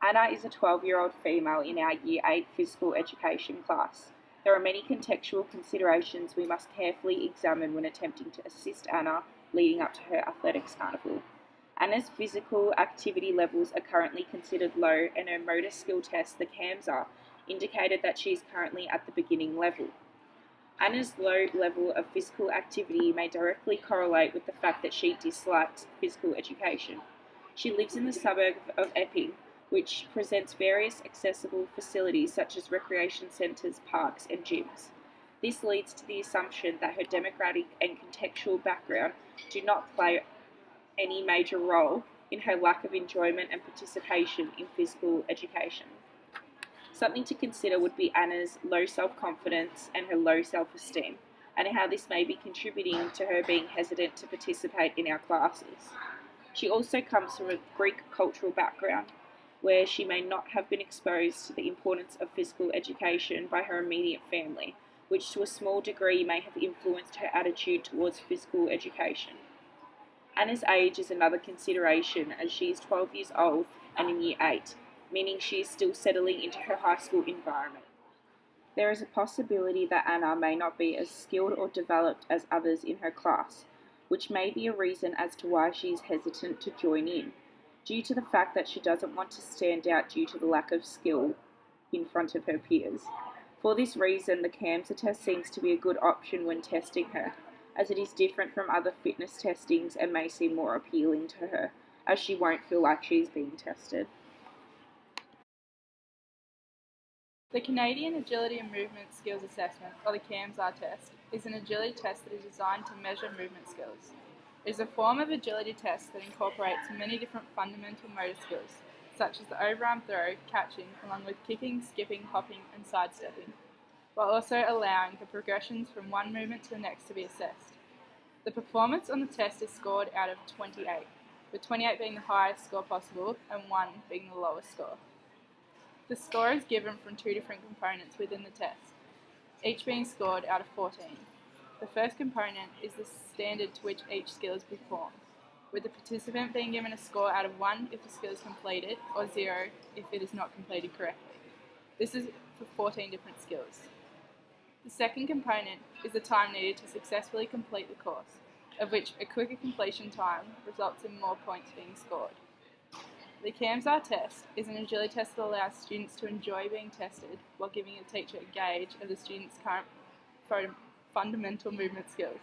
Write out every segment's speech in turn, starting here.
Anna is a 12-year-old female in our Year 8 physical education class. There are many contextual considerations we must carefully examine when attempting to assist Anna leading up to her athletics carnival. Anna's physical activity levels are currently considered low, and her motor skill test, the CAMSA, indicated that she is currently at the beginning level. Anna's low level of physical activity may directly correlate with the fact that she dislikes physical education. She lives in the suburb of Epping, which presents various accessible facilities such as recreation centres, parks and gyms. This leads to the assumption that her demographic and contextual background do not play any major role in her lack of enjoyment and participation in physical education. Something to consider would be Anna's low self-confidence and her low self-esteem, and how this may be contributing to her being hesitant to participate in our classes. She also comes from a Greek cultural background, where she may not have been exposed to the importance of physical education by her immediate family, which to a small degree may have influenced her attitude towards physical education. Anna's age is another consideration, as she is 12 years old and in Year 8, meaning she is still settling into her high school environment. There is a possibility that Anna may not be as skilled or developed as others in her class, which may be a reason as to why she is hesitant to join in, due to the fact that she doesn't want to stand out due to the lack of skill in front of her peers. For this reason, the CAMSA test seems to be a good option when testing her, as it is different from other fitness testings and may seem more appealing to her, as she won't feel like she is being tested. The Canadian Agility and Movement Skills Assessment, or the CAMSA test, is an agility test that is designed to measure movement skills. It is a form of agility test that incorporates many different fundamental motor skills, such as the overarm throw, catching, along with kicking, skipping, hopping, and sidestepping, while also allowing the progressions from one movement to the next to be assessed. The performance on the test is scored out of 28, with 28 being the highest score possible and 1 being the lowest score. The score is given from 2 different components within the test, each being scored out of 14. The first component is the standard to which each skill is performed, with the participant being given a score out of 1 if the skill is completed, or 0 if it is not completed correctly. This is for 14 different skills. The second component is the time needed to successfully complete the course, of which a quicker completion time results in more points being scored. The CAMSA test is an agility test that allows students to enjoy being tested while giving a teacher a gauge of the student's current fundamental movement skills.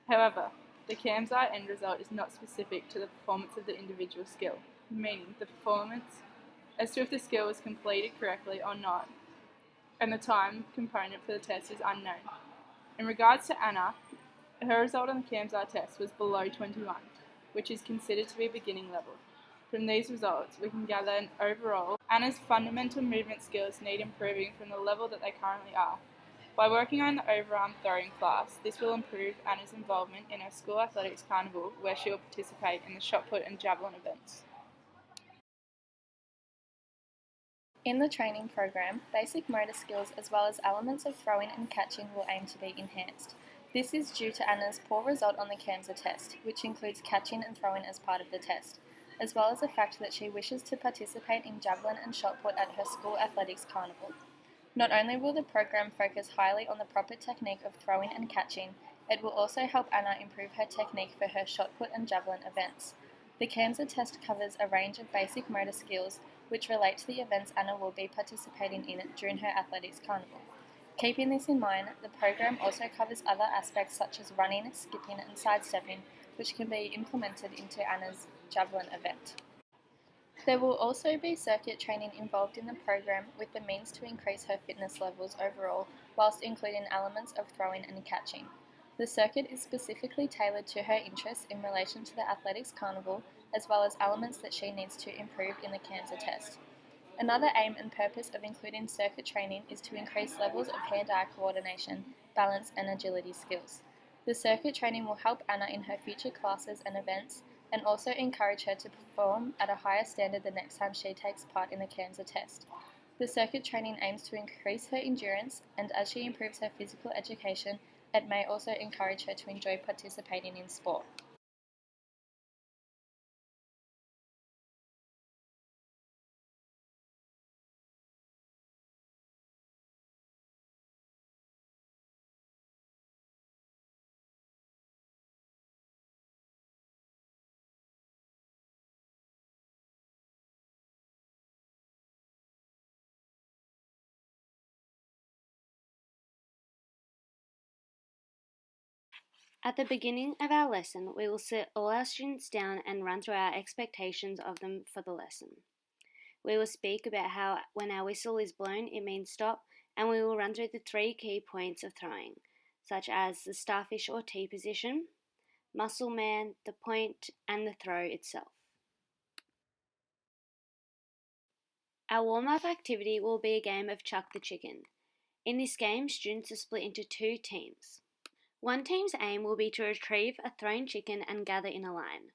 However, the CAMSA end result is not specific to the performance of the individual skill, meaning the performance as to if the skill was completed correctly or not, and the time component for the test is unknown. In regards to Anna, her result on the CAMSA test was below 21, which is considered to be beginning level. From these results, we can gather an overall Anna's fundamental movement skills need improving from the level that they currently are. By working on the overarm throwing class, this will improve Anna's involvement in her school athletics carnival, where she will participate in the shot put and javelin events. In the training program, basic motor skills as well as elements of throwing and catching will aim to be enhanced. This is due to Anna's poor result on the CAMSA test, which includes catching and throwing as part of the test, as well as the fact that she wishes to participate in javelin and shot put at her school athletics carnival. Not only will the program focus highly on the proper technique of throwing and catching, it will also help Anna improve her technique for her shot put and javelin events. The CAMSA test covers a range of basic motor skills which relate to the events Anna will be participating in during her athletics carnival. Keeping this in mind, the program also covers other aspects such as running, skipping and sidestepping, which can be implemented into Anna's javelin event. There will also be circuit training involved in the program with the means to increase her fitness levels overall, whilst including elements of throwing and catching. The circuit is specifically tailored to her interests in relation to the athletics carnival, as well as elements that she needs to improve in the CAMSA test. Another aim and purpose of including circuit training is to increase levels of hand-eye coordination, balance and agility skills. The circuit training will help Anna in her future classes and events, and also encourage her to perform at a higher standard the next time she takes part in the CAMSA test. The circuit training aims to increase her endurance, and as she improves her physical education, it may also encourage her to enjoy participating in sport. At the beginning of our lesson, we will sit all our students down and run through our expectations of them for the lesson. We will speak about how when our whistle is blown, it means stop, and we will run through the 3 key points of throwing, such as the starfish or T position, muscle man, the point, and the throw itself. Our warm-up activity will be a game of Chuck the Chicken. In this game, students are split into 2 teams. One team's aim will be to retrieve a thrown chicken and gather in a line.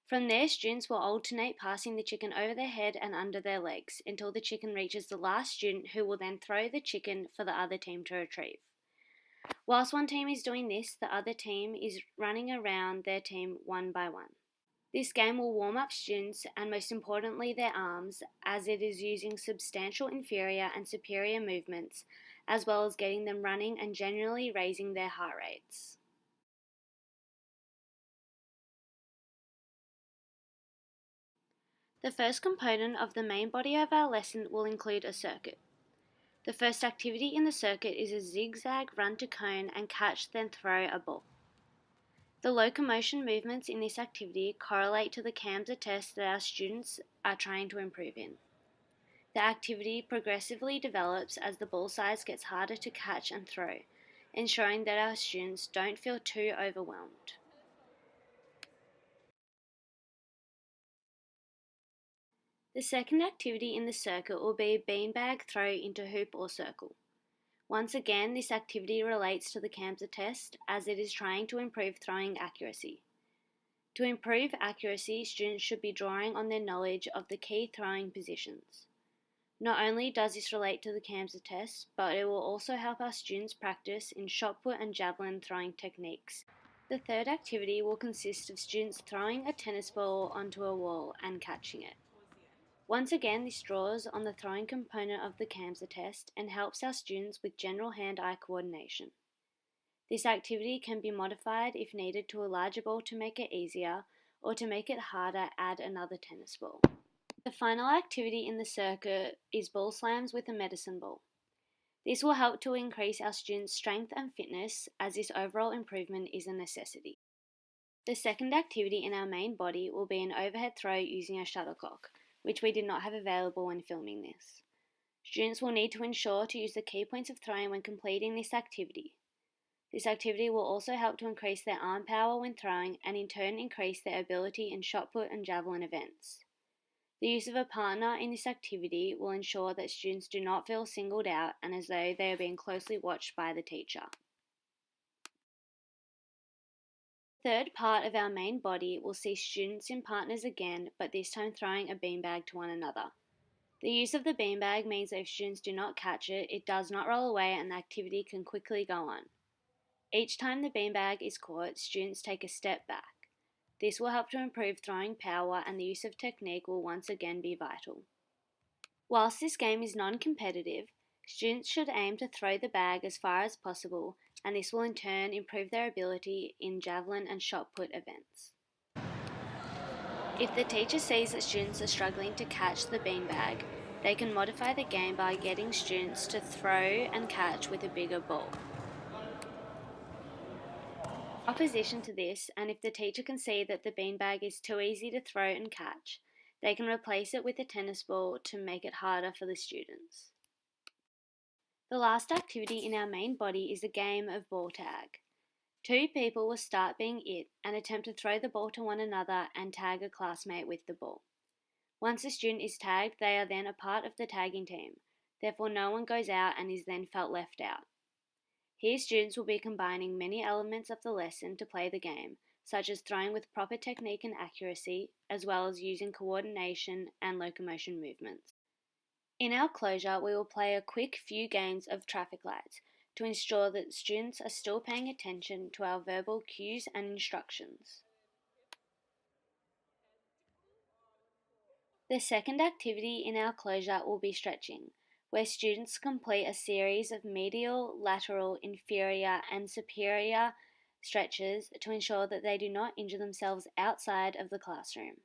From there, students will alternate passing the chicken over their head and under their legs until the chicken reaches the last student, who will then throw the chicken for the other team to retrieve. Whilst one team is doing this, the other team is running around their team one by one. This game will warm up students and most importantly their arms, as it is using substantial inferior and superior movements, as well as getting them running and generally raising their heart rates. The first component of the main body of our lesson will include a circuit. The first activity in the circuit is a zigzag run to cone and catch then throw a ball. The locomotion movements in this activity correlate to the CAMSA test that our students are trying to improve in. The activity progressively develops as the ball size gets harder to catch and throw, ensuring that our students don't feel too overwhelmed. The second activity in the circuit will be a beanbag throw into hoop or circle. Once again, this activity relates to the CAMSA test as it is trying to improve throwing accuracy. To improve accuracy, students should be drawing on their knowledge of the key throwing positions. Not only does this relate to the CAMSA test, but it will also help our students practice in shot put and javelin throwing techniques. The third activity will consist of students throwing a tennis ball onto a wall and catching it. Once again, this draws on the throwing component of the CAMSA test and helps our students with general hand-eye coordination. This activity can be modified if needed to a larger ball to make it easier, or to make it harder, add another tennis ball. The final activity in the circuit is ball slams with a medicine ball. This will help to increase our students' strength and fitness, as this overall improvement is a necessity. The second activity in our main body will be an overhead throw using a shuttlecock, which we did not have available when filming this. Students will need to ensure to use the key points of throwing when completing this activity. This activity will also help to increase their arm power when throwing and in turn increase their ability in shot put and javelin events. The use of a partner in this activity will ensure that students do not feel singled out and as though they are being closely watched by the teacher. The third part of our main body will see students in partners again, but this time throwing a beanbag to one another. The use of the beanbag means that if students do not catch it, it does not roll away and the activity can quickly go on. Each time the beanbag is caught, students take a step back. This will help to improve throwing power and the use of technique will once again be vital. Whilst this game is non-competitive, students should aim to throw the bag as far as possible, and this will in turn improve their ability in javelin and shot put events. If the teacher sees that students are struggling to catch the beanbag, they can modify the game by getting students to throw and catch with a bigger ball. In opposition to this, and if the teacher can see that the beanbag is too easy to throw and catch, they can replace it with a tennis ball to make it harder for the students. The last activity in our main body is a game of ball tag. 2 people will start being it and attempt to throw the ball to one another and tag a classmate with the ball. Once a student is tagged, they are then a part of the tagging team, therefore no one goes out and is then felt left out. Here students will be combining many elements of the lesson to play the game, such as throwing with proper technique and accuracy, as well as using coordination and locomotion movements. In our closure, we will play a quick few games of traffic lights to ensure that students are still paying attention to our verbal cues and instructions. The second activity in our closure will be stretching, where students complete a series of medial, lateral, inferior and superior stretches to ensure that they do not injure themselves outside of the classroom.